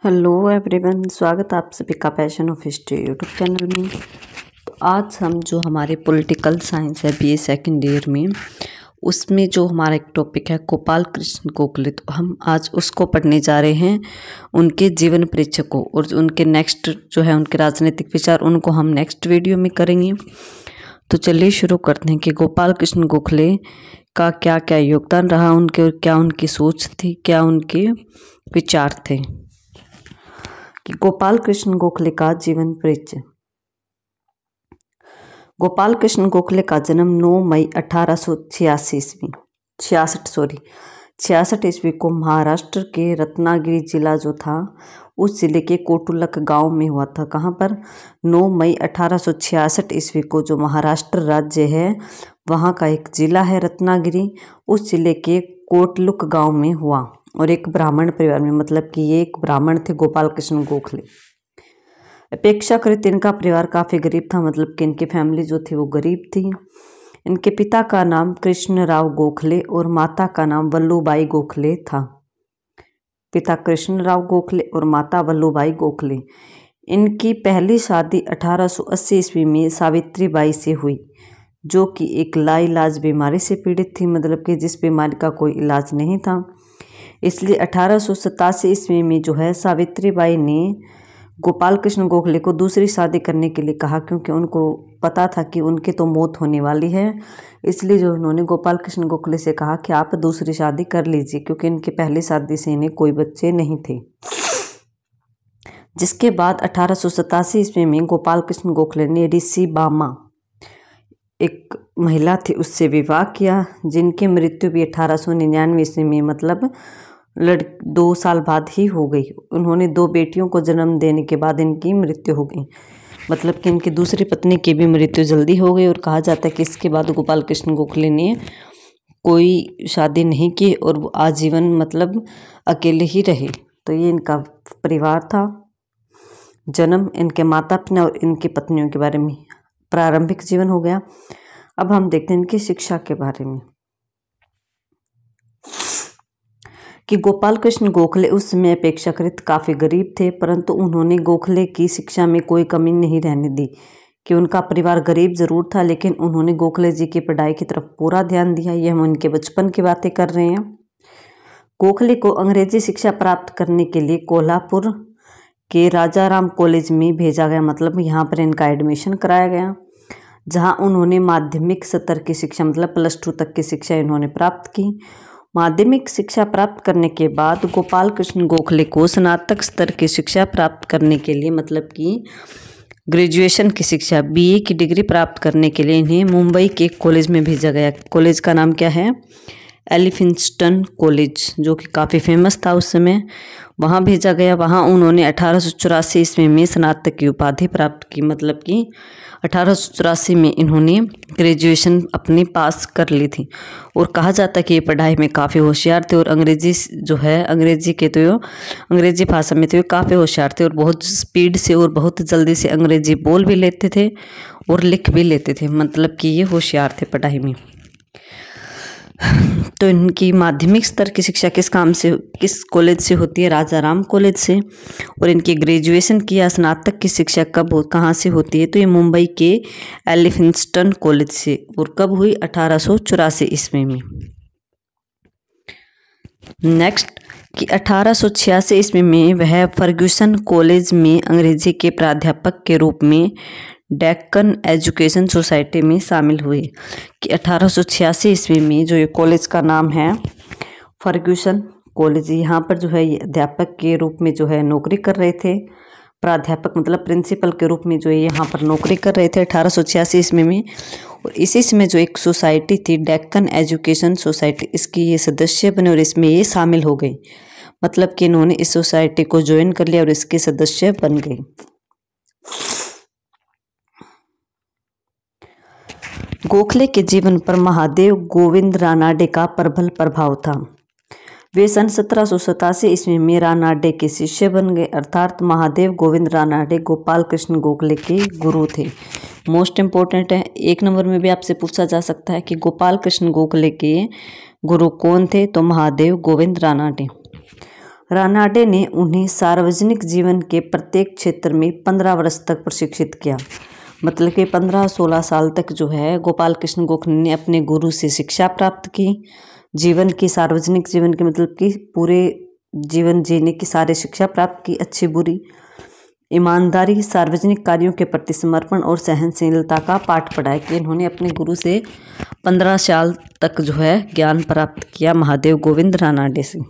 Hello everyone, स्वागत है आप सभी का passion of history YouTube channel में। तो आज हम जो हमारे पॉलिटिकल साइंस है बीए सेकेंड ईयर में, उसमें जो हमारा एक टॉपिक है गोपाल कृष्ण गोखले, तो हम आज उसको पढ़ने जा रहे हैं। उनके जीवन परिचय को और उनके नेक्स्ट जो है उनके राजनीतिक विचार, उनको हम नेक्स्ट वीडियो में करेंगे। तो चलिए शुरू करते हैं कि गोपाल कृष्ण गोखले का क्या क्या योगदान रहा उनके, और क्या उनकी सोच थी, क्या उनके विचार थे। कि गोपाल कृष्ण गोखले का जीवन परिचय। गोपाल कृष्ण गोखले का जन्म 9 मई 1866 ईस्वी को महाराष्ट्र के रत्नागिरी जिला जो था, उस जिले के कोटुलक गांव में हुआ था। कहां पर? 9 मई 1866 ईस्वी को जो महाराष्ट्र राज्य है, वहां का एक जिला है रत्नागिरी, उस जिले के कोटलुक गांव में हुआ। और एक ब्राह्मण परिवार में, मतलब कि ये एक ब्राह्मण थे गोपाल कृष्ण गोखले। अपेक्षाकृत इनका परिवार काफ़ी गरीब था, मतलब कि इनकी फैमिली जो थी वो गरीब थी। इनके पिता का नाम कृष्णराव गोखले और माता का नाम वल्लूबाई गोखले था। पिता कृष्णराव गोखले और माता वल्लूबाई गोखले। इनकी पहली शादी 1880 ईस्वी में सावित्रीबाई से हुई, जो कि एक लाइलाज बीमारी से पीड़ित थी, मतलब कि जिस बीमारी का कोई इलाज नहीं था। इसलिए 1887 ईस्वी में जो है सावित्रीबाई ने गोपाल कृष्ण गोखले को दूसरी शादी करने के लिए कहा, क्योंकि उनको पता था कि उनकी तो मौत होने वाली है। इसलिए जो उन्होंने गोपाल कृष्ण गोखले से कहा कि आप दूसरी शादी कर लीजिए, क्योंकि इनकी पहली शादी से इन्हें कोई बच्चे नहीं थे। जिसके बाद 1887 ईस्वी में गोपाल कृष्ण गोखले ने ऋषि बामा, एक महिला थी, उससे विवाह किया, जिनकी मृत्यु भी 1899 ईस्वी में, मतलब 2 साल बाद ही हो गई। उन्होंने 2 बेटियों को जन्म देने के बाद इनकी मृत्यु हो गई, मतलब कि इनकी दूसरी पत्नी की भी मृत्यु जल्दी हो गई। और कहा जाता है कि इसके बाद गोपाल कृष्ण गोखले ने कोई शादी नहीं की और वो आजीवन मतलब अकेले ही रहे। तो ये इनका परिवार था। जन्म, इनके माता पिता और इनकी पत्नियों के बारे में प्रारंभिक जीवन हो गया। अब हम देखते हैं इनकी शिक्षा के बारे में कि गोपाल कृष्ण गोखले उस समय अपेक्षाकृत काफ़ी गरीब थे, परंतु उन्होंने गोखले की शिक्षा में कोई कमी नहीं रहने दी। कि उनका परिवार गरीब जरूर था, लेकिन उन्होंने गोखले जी की पढ़ाई की तरफ पूरा ध्यान दिया। ये हम उनके बचपन की बातें कर रहे हैं। गोखले को अंग्रेजी शिक्षा प्राप्त करने के लिए कोल्हापुर के राजाराम कॉलेज में भेजा गया, मतलब यहाँ पर इनका एडमिशन कराया गया, जहाँ उन्होंने माध्यमिक स्तर की शिक्षा, मतलब +2 तक की शिक्षा इन्होंने प्राप्त की। माध्यमिक शिक्षा प्राप्त करने के बाद गोपाल कृष्ण गोखले को स्नातक स्तर की शिक्षा प्राप्त करने के लिए, मतलब कि ग्रेजुएशन की शिक्षा, बीए की डिग्री प्राप्त करने के लिए इन्हें मुंबई के कॉलेज में भेजा गया। कॉलेज का नाम क्या है? एलिफिंस्टन कॉलेज, जो कि काफ़ी फेमस था उस समय। वहाँ भेजा गया। वहाँ उन्होंने 1884 ईस्वी में स्नातक की उपाधि प्राप्त की, मतलब कि 1884 में इन्होंने ग्रेजुएशन अपनी पास कर ली थी। और कहा जाता है कि ये पढ़ाई में काफ़ी होशियार थे, और अंग्रेजी जो है, अंग्रेजी भाषा में तो ये काफ़ी होशियार थे, और बहुत स्पीड से और बहुत जल्दी से अंग्रेजी बोल भी लेते थे और लिख भी लेते थे, मतलब कि ये होशियार थे पढ़ाई में। तो इनकी माध्यमिक स्तर की शिक्षा किस कॉलेज से होती है? राजाराम कॉलेज से। और इनकी ग्रेजुएशन की या स्नातक की शिक्षा कहाँ से होती है? तो ये मुंबई के एलिफिंस्टन कॉलेज से। और कब हुई? 1884 ईस्वी में। नेक्स्ट कि 1886 ईस्वी में वह फर्ग्यूसन कॉलेज में अंग्रेजी के प्राध्यापक के रूप में डेक्कन एजुकेशन सोसाइटी में शामिल हुए। कि 1886 ईस्वी में जो ये कॉलेज का नाम है फर्ग्यूसन कॉलेज, यहाँ पर जो है ये अध्यापक के रूप में जो है नौकरी कर रहे थे। प्राध्यापक मतलब प्रिंसिपल के रूप में जो है यहाँ पर नौकरी कर रहे थे 1886 ईस्वी में। और इसी समय जो एक सोसाइटी थी डेक्कन एजुकेशन सोसाइटी, इसकी ये सदस्य बने और इसमें ये शामिल हो गई, मतलब कि इन्होंने इस सोसाइटी को ज्वाइन कर लिया और इसके सदस्य बन गए। गोखले के जीवन पर महादेव गोविंद रानाडे का प्रबल प्रभाव था। वे सन 1787 ईस्वी में रानाडे के शिष्य बन गए, अर्थात महादेव गोविंद रानाडे गोपाल कृष्ण गोखले के गुरु थे। मोस्ट इम्पोर्टेंट है, 1 नंबर में भी आपसे पूछा जा सकता है कि गोपाल कृष्ण गोखले के गुरु कौन थे? तो महादेव गोविंद रानाडे। रानाडे ने उन्हें सार्वजनिक जीवन के प्रत्येक क्षेत्र में 15 वर्ष तक प्रशिक्षित किया। मतलब कि 15-16 साल तक जो है गोपाल कृष्ण गोखले ने अपने गुरु से शिक्षा प्राप्त की। जीवन की, सार्वजनिक जीवन की, मतलब कि पूरे जीवन जीने की सारी शिक्षा प्राप्त की, अच्छी बुरी, ईमानदारी, सार्वजनिक कार्यों के प्रति समर्पण और सहनशीलता का पाठ पढ़ाया। कि इन्होंने अपने गुरु से 15 साल तक जो है ज्ञान प्राप्त किया महादेव गोविंद रानाडे से।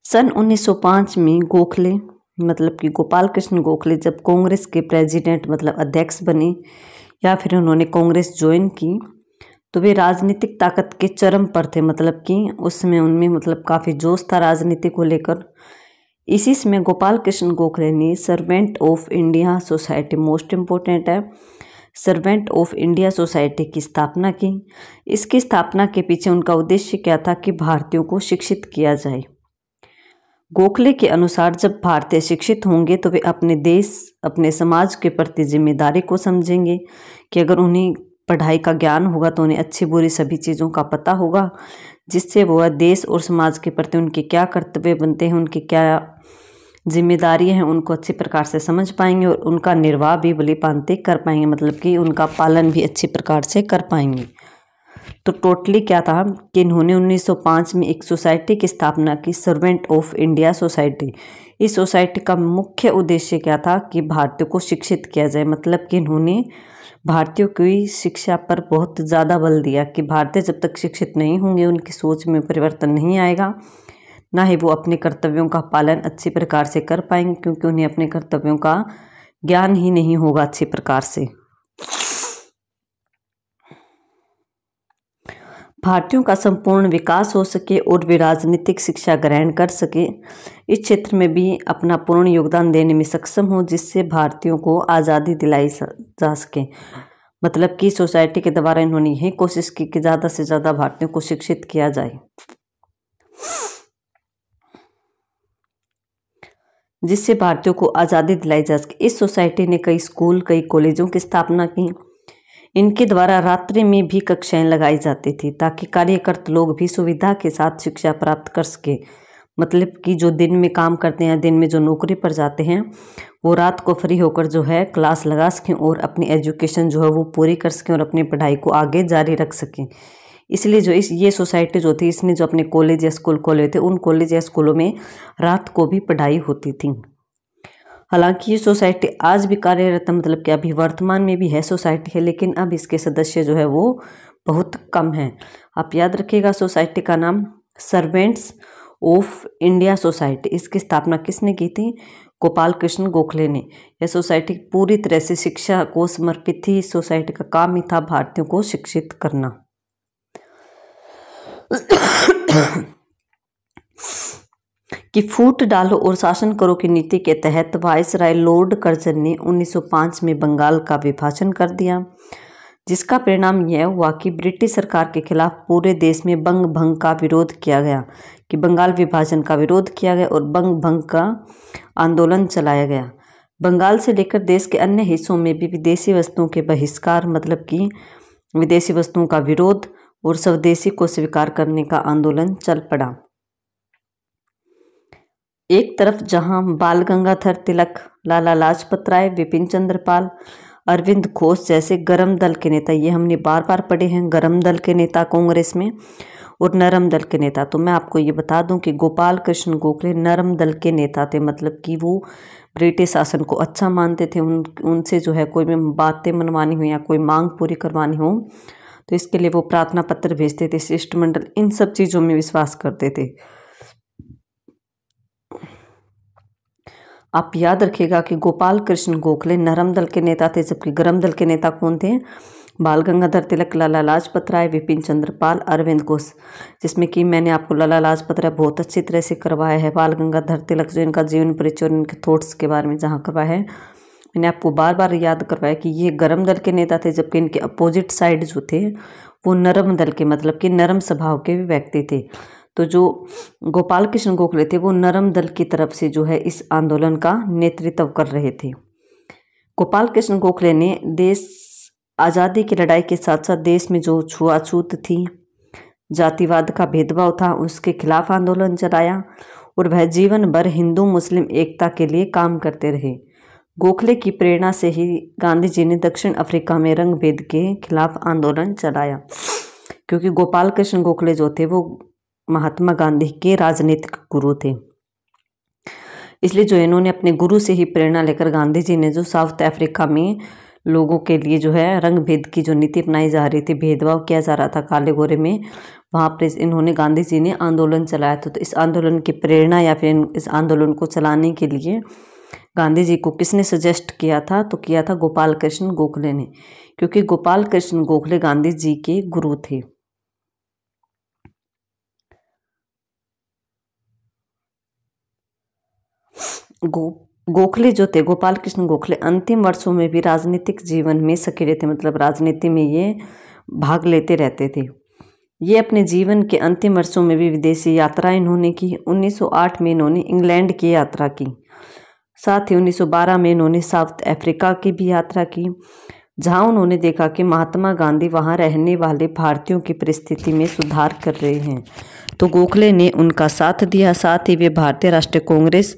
सन 1905 में गोखले मतलब कि गोपाल कृष्ण गोखले जब कांग्रेस के प्रेसिडेंट मतलब अध्यक्ष बने या फिर उन्होंने कांग्रेस ज्वाइन की, तो वे राजनीतिक ताकत के चरम पर थे। मतलब कि उस समय उनमें मतलब काफ़ी जोश था राजनीति को लेकर। इसी समय गोपाल कृष्ण गोखले ने servant of India society, most important है, सर्वेंट ऑफ इंडिया सोसाइटी की स्थापना की। इसकी स्थापना के पीछे उनका उद्देश्य क्या था कि भारतीयों को शिक्षित किया जाए। गोखले के अनुसार जब भारतीय शिक्षित होंगे तो वे अपने देश, अपने समाज के प्रति जिम्मेदारी को समझेंगे कि अगर उन्हें पढ़ाई का ज्ञान होगा तो उन्हें अच्छी बुरी सभी चीज़ों का पता होगा, जिससे वह देश और समाज के प्रति उनके क्या कर्तव्य बनते हैं, उनकी क्या जिम्मेदारियां हैं, उनको अच्छी प्रकार से समझ पाएंगे और उनका निर्वाह भी भली भांति कर पाएंगे। मतलब कि उनका पालन भी अच्छी प्रकार से कर पाएंगे। तो टोटली क्या था कि इन्होंने 1905 में एक सोसाइटी की स्थापना की, सर्वेंट ऑफ इंडिया सोसाइटी। इस सोसाइटी का मुख्य उद्देश्य क्या था कि भारतीयों को शिक्षित किया जाए। मतलब कि इन्होंने भारतीयों की शिक्षा पर बहुत ज़्यादा बल दिया कि भारतीय जब तक शिक्षित नहीं होंगे उनकी सोच में परिवर्तन नहीं आएगा, ना ही वो अपने कर्तव्यों का पालन अच्छी प्रकार से कर पाएंगे, क्योंकि उन्हें अपने कर्तव्यों का ज्ञान ही नहीं होगा अच्छी प्रकार से। भारतीयों का संपूर्ण विकास हो सके और वे राजनीतिक शिक्षा ग्रहण कर सके, इस क्षेत्र में भी अपना पूर्ण योगदान देने में सक्षम हो, जिससे भारतीयों को आज़ादी दिलाई जा सके। मतलब कि सोसाइटी के द्वारा इन्होंने यही कोशिश की कि ज़्यादा से ज़्यादा भारतीयों को शिक्षित किया जाए, जिससे भारतीयों को आज़ादी दिलाई जा सके। इस सोसाइटी ने कई स्कूल, कई कॉलेजों की स्थापना की। इनके द्वारा रात्रि में भी कक्षाएं लगाई जाती थी ताकि कार्यरत लोग भी सुविधा के साथ शिक्षा प्राप्त कर सके। मतलब कि जो दिन में काम करते हैं, दिन में जो नौकरी पर जाते हैं, वो रात को फ्री होकर जो है क्लास लगा सकें और अपनी एजुकेशन जो है वो पूरी कर सकें और अपनी पढ़ाई को आगे जारी रख सकें। इसलिए जो ये सोसाइटी जो थी, इसने जो अपने कॉलेज या स्कूल खोले थे, उन कॉलेज या स्कूलों में रात को भी पढ़ाई होती थी। हालांकि ये सोसाइटी आज भी कार्यरत है, मतलब कि अभी वर्तमान में भी है सोसाइटी है, लेकिन अब इसके सदस्य जो है वो बहुत कम हैं। आप याद रखिएगा सोसाइटी का नाम सर्वेंट्स ऑफ इंडिया सोसाइटी। इसकी स्थापना किसने की थी? गोपाल कृष्ण गोखले ने। यह सोसाइटी पूरी तरह से शिक्षा को समर्पित थी। इस सोसाइटी का काम ही था भारतीयों को शिक्षित करना। कि फूट डालो और शासन करो की नीति के तहत वायसराय लॉर्ड कर्जन ने 1905 में बंगाल का विभाजन कर दिया, जिसका परिणाम यह हुआ कि ब्रिटिश सरकार के खिलाफ पूरे देश में बंग भंग का विरोध किया गया। कि बंगाल विभाजन का विरोध किया गया और बंग भंग का आंदोलन चलाया गया। बंगाल से लेकर देश के अन्य हिस्सों में भी विदेशी वस्तुओं के बहिष्कार, मतलब कि विदेशी वस्तुओं का विरोध और स्वदेशी को स्वीकार करने का आंदोलन चल पड़ा। एक तरफ जहां बाल गंगाधर तिलक, लाला लाजपत राय, विपिन चंद्र पाल, अरविंद घोष जैसे गरम दल के नेता, ये हमने बार बार पढ़े हैं, गरम दल के नेता कांग्रेस में और नरम दल के नेता। तो मैं आपको ये बता दूं कि गोपाल कृष्ण गोखले नरम दल के नेता थे। मतलब कि वो ब्रिटिश शासन को अच्छा मानते थे। उनसे जो है कोई भी बातें मनवानी हो या कोई मांग पूरी करवानी हो तो इसके लिए वो प्रार्थना पत्र भेजते थे, शिष्टमंडल, इन सब चीज़ों में विश्वास करते थे। आप याद रखिएगा कि गोपाल कृष्ण गोखले नरम दल के नेता थे, जबकि गरम दल के नेता कौन थे? बाल गंगाधर तिलक, लाला लाजपत राय, विपिन चंद्र पाल, अरविंद घोष, जिसमें कि मैंने आपको लाला लाजपत राय बहुत अच्छी तरह से करवाया है। बाल गंगाधर तिलक जो इनका जीवन परिचय और इनके थॉट्स के बारे में जहाँ करवाया है, मैंने आपको बार बार याद करवाया कि ये गरम दल के नेता थे, जबकि इनके अपोजिट साइड जो थे वो नरम दल के, मतलब कि नरम स्वभाव के व्यक्ति थे। तो जो गोपाल कृष्ण गोखले थे वो नरम दल की तरफ से जो है इस आंदोलन का नेतृत्व कर रहे थे। गोपाल कृष्ण गोखले ने देश आज़ादी की लड़ाई के साथ साथ देश में जो छुआछूत थी, जातिवाद का भेदभाव था, उसके खिलाफ आंदोलन चलाया और वह जीवन भर हिंदू मुस्लिम एकता के लिए काम करते रहे। गोखले की प्रेरणा से ही गांधी जी ने दक्षिण अफ्रीका में रंग भेद के खिलाफ आंदोलन चलाया, क्योंकि गोपाल कृष्ण गोखले जो थे वो महात्मा गांधी के राजनीतिक गुरु थे। इसलिए जो इन्होंने अपने गुरु से ही प्रेरणा लेकर गांधी जी ने जो साउथ अफ्रीका में लोगों के लिए जो है रंग भेद की जो नीति अपनाई जा रही थी, भेदभाव किया जा रहा था काले गोरे में, वहाँ पर इन्होंने गांधी जी ने आंदोलन चलाया था। तो इस आंदोलन की प्रेरणा या फिर इस आंदोलन को चलाने के लिए गांधी जी को किसने सजेस्ट किया था? तो किया था गोपाल कृष्ण गोखले ने, क्योंकि गोपाल कृष्ण गोखले गांधी जी के गुरु थे। गोखले जो थे, गोपाल कृष्ण गोखले अंतिम वर्षों में भी राजनीतिक जीवन में सक्रिय थे, मतलब राजनीति में ये भाग लेते रहते थे। ये अपने जीवन के अंतिम वर्षों में भी विदेशी यात्रा इन्होंने की। 1908 में इन्होंने इंग्लैंड की यात्रा की, साथ ही 1912 में इन्होंने साउथ अफ्रीका की भी यात्रा की, जहां उन्होंने देखा कि महात्मा गांधी वहां रहने वाले भारतीयों की परिस्थिति में सुधार कर रहे हैं। तो गोखले ने उनका साथ दिया। साथ ही वे भारतीय राष्ट्रीय कांग्रेस,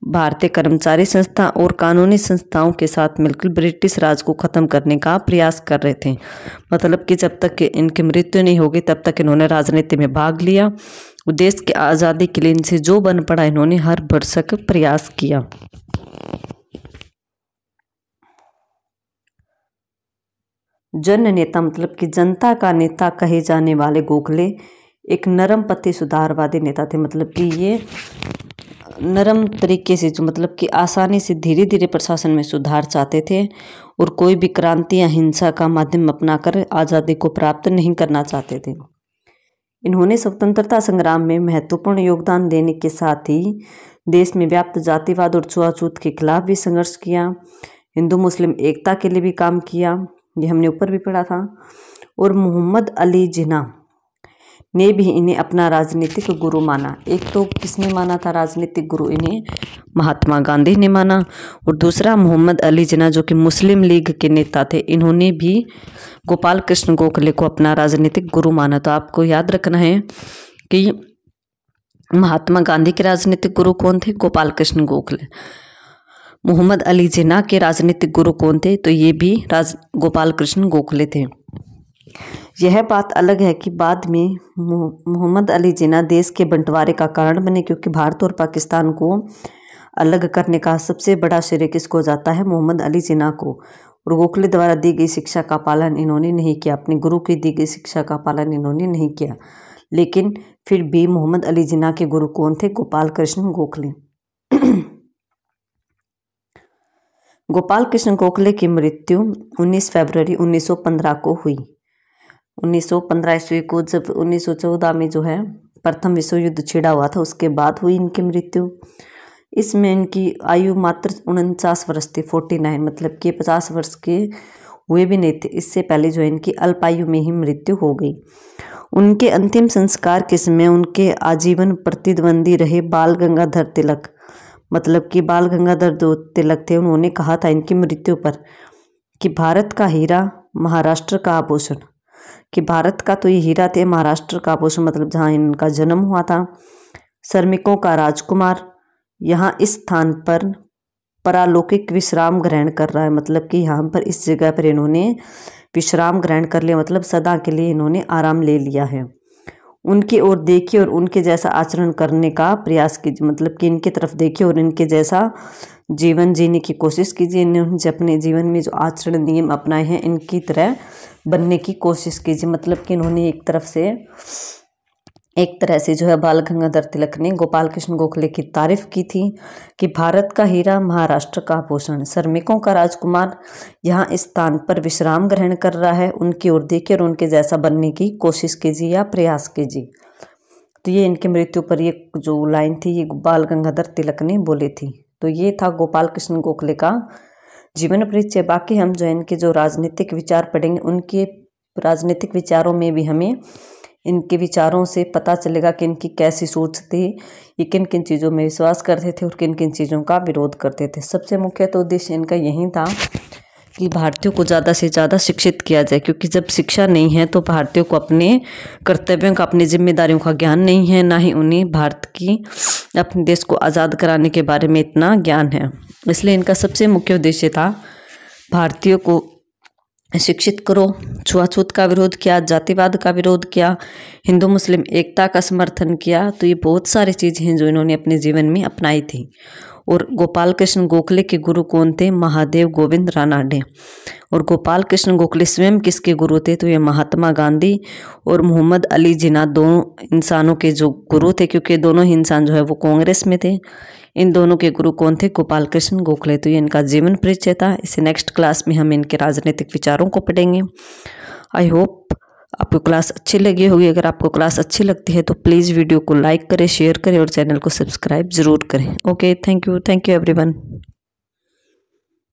भारतीय कर्मचारी संस्था और कानूनी संस्थाओं के साथ मिलकर ब्रिटिश राज को खत्म करने का प्रयास कर रहे थे। मतलब कि जब तक इनकी मृत्यु नहीं होगी तब तक इन्होंने राजनीति में भाग लिया। देश की आज़ादी के लिए इनसे जो बन पड़ा इन्होंने हर भरसक प्रयास किया। जन नेता मतलब कि जनता का नेता कहे जाने वाले गोखले एक नरम पति सुधारवादी नेता थे। मतलब कि ये नरम तरीके से जो मतलब कि आसानी से धीरे धीरे प्रशासन में सुधार चाहते थे और कोई भी क्रांति या हिंसा का माध्यम अपनाकर आज़ादी को प्राप्त नहीं करना चाहते थे। इन्होंने स्वतंत्रता संग्राम में महत्वपूर्ण योगदान देने के साथ ही देश में व्याप्त जातिवाद और छुआछूत के खिलाफ भी संघर्ष किया, हिंदू मुस्लिम एकता के लिए भी काम किया, ये हमने ऊपर भी पढ़ा था। और मोहम्मद अली जिन्ना ने भी इन्हें अपना राजनीतिक गुरु माना। एक तो किसने माना था राजनीतिक गुरु? इन्हें महात्मा गांधी ने माना। और दूसरा मोहम्मद अली जिन्ना जो कि मुस्लिम लीग के नेता थे, इन्होंने भी गोपाल कृष्ण गोखले को अपना राजनीतिक गुरु माना। तो आपको याद रखना है कि महात्मा गांधी के राजनीतिक गुरु कौन थे? गोपाल कृष्ण गोखले। मोहम्मद अली जिन्ना के राजनीतिक गुरु कौन थे? तो ये भी गोपाल कृष्ण गोखले थे। यह बात अलग है कि बाद में मोहम्मद अली जिन्ना देश के बंटवारे का कारण बने, क्योंकि भारत और पाकिस्तान को अलग करने का सबसे बड़ा श्रेय किसको जाता है? मोहम्मद अली जिन्ना को। और गोखले द्वारा दी गई शिक्षा का पालन इन्होंने नहीं किया, अपने गुरु की दी गई शिक्षा का पालन इन्होंने नहीं किया। लेकिन फिर भी मोहम्मद अली जिन्ना के गुरु कौन थे? गोपाल कृष्ण गोखले। गोपाल कृष्ण गोखले की मृत्यु 19 फरवरी 1915 को हुई। 1915 ईस्वी को जब 1914 में जो है प्रथम विश्व युद्ध छिड़ा हुआ था, उसके बाद हुई इनकी मृत्यु। इसमें इनकी आयु मात्र 49 वर्ष थी, 49, मतलब कि 50 वर्ष के हुए भी नहीं थे। इससे पहले जो है इनकी अल्पायु में ही मृत्यु हो गई। उनके अंतिम संस्कार के समय उनके आजीवन प्रतिद्वंदी रहे बाल गंगाधर तिलक, मतलब कि बाल गंगाधर जो तिलक थे, उन्होंने कहा था इनकी मृत्यु पर कि भारत का हीरा महाराष्ट्र का आभूषण, कि भारत का तो ये हीरा थे, महाराष्ट्र का आभूषण मतलब जहाँ इनका जन्म हुआ था, श्रमिकों का राजकुमार यहाँ इस स्थान पर परालौकिक विश्राम ग्रहण कर रहा है। मतलब कि यहाँ पर इस जगह पर इन्होंने विश्राम ग्रहण कर लिया, मतलब सदा के लिए इन्होंने आराम ले लिया है। उनकी ओर देखिए और उनके जैसा आचरण करने का प्रयास कीजिए, मतलब कि इनकी तरफ देखिए और इनके जैसा जीवन जीने की कोशिश कीजिए। इन्होंने अपने जीवन में जो आचरण नियम अपनाए हैं इनकी तरह बनने की कोशिश कीजिए। मतलब कि इन्होंने एक तरह से जो है बाल गंगाधर तिलक ने गोपाल कृष्ण गोखले की तारीफ की थी कि भारत का हीरा महाराष्ट्र का आभूषण, श्रमिकों का राजकुमार यहाँ इस स्थान पर विश्राम ग्रहण कर रहा है, उनकी ओर देखिए और उनके जैसा बनने की कोशिश कीजिए या प्रयास कीजिए। तो ये इनकी मृत्यु पर ये जो लाइन थी ये बाल गंगाधर तिलक ने बोली थी। तो ये था गोपाल कृष्ण गोखले का जीवन परिचय। बाकी हम जो इनके जो राजनीतिक विचार पढ़ेंगे, उनके राजनीतिक विचारों में भी हमें इनके विचारों से पता चलेगा कि इनकी कैसी सोच थी, ये किन किन चीज़ों में विश्वास करते थे और किन किन चीज़ों का विरोध करते थे। सबसे मुख्य तो उद्देश्य इनका यही था कि भारतीयों को ज़्यादा से ज़्यादा शिक्षित किया जाए, क्योंकि जब शिक्षा नहीं है तो भारतीयों को अपने कर्तव्यों का, अपनी जिम्मेदारियों का ज्ञान नहीं है, ना ही उन्हें भारत की, अपने देश को आज़ाद कराने के बारे में इतना ज्ञान है। इसलिए इनका सबसे मुख्य उद्देश्य था भारतीयों को शिक्षित करो। छुआछूत का विरोध किया, जातिवाद का विरोध किया, हिंदू मुस्लिम एकता का समर्थन किया। तो ये बहुत सारी चीज़ें हैं जो इन्होंने अपने जीवन में अपनाई थी। और गोपाल कृष्ण गोखले के गुरु कौन थे? महादेव गोविंद रानाडे। और गोपाल कृष्ण गोखले स्वयं किसके गुरु थे? तो ये महात्मा गांधी और मोहम्मद अली जिन्ना दोनों इंसानों के जो गुरु थे, क्योंकि दोनों ही इंसान जो है वो कांग्रेस में थे। इन दोनों के गुरु कौन थे? गोपाल कृष्ण गोखले। तो ये इनका जीवन परिचय था। इसे नेक्स्ट क्लास में हम इनके राजनीतिक विचारों को पढ़ेंगे। आई होप आपको क्लास अच्छी लगी होगी। अगर आपको क्लास अच्छी लगती है तो प्लीज़ वीडियो को लाइक करें, शेयर करें और चैनल को सब्सक्राइब ज़रूर करें। Okay, thank you everyone.